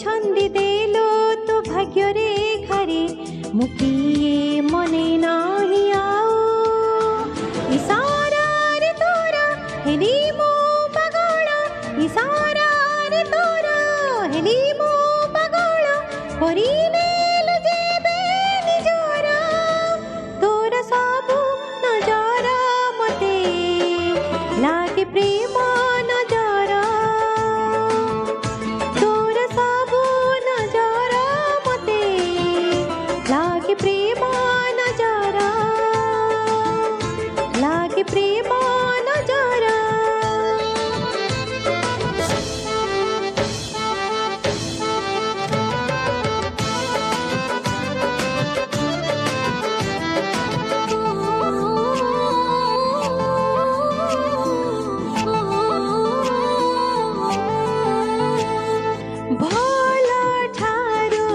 छंदी देलो तो भाग्य रे घरे मुकिए मने नाही आओ इशारा रे तोरा हेली मो पागल इशारा रे तोरा हेली मो पागल करिने जेबे निजरा तोरा सब नजरा मते लागे प्रेम नजरा तोरा सब नजरा मते लागे प्रेम नजरा लागे प्रेम नजरा भला ठारो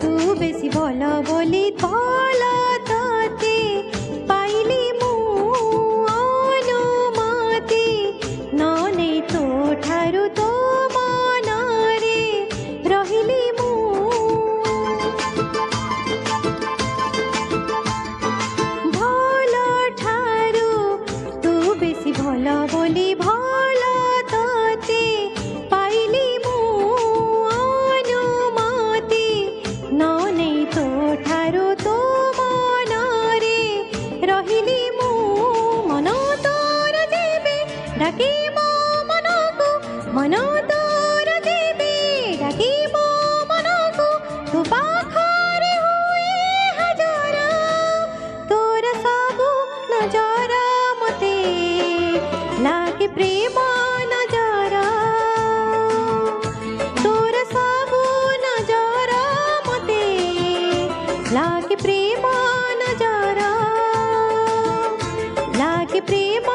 तू बेसी भला बोली भला तते पाइली मु अनुमति ननै तो ठारो तो मनरे रहिली मु भला ठारो तू बेसी भला बोली भला तते पाइली मु अनुमति ननै तो ठारो तो मनरे रहिली मु मन तोर देबे डाके मो मनकु मन तोर देबे डाके मो मनकु तू पाखरे हुए हजारा तोर सब नजरा मते लागे प्रेम नजरा तोर सब नजरा मते लागे प्रेम नजरा लागे प्रेम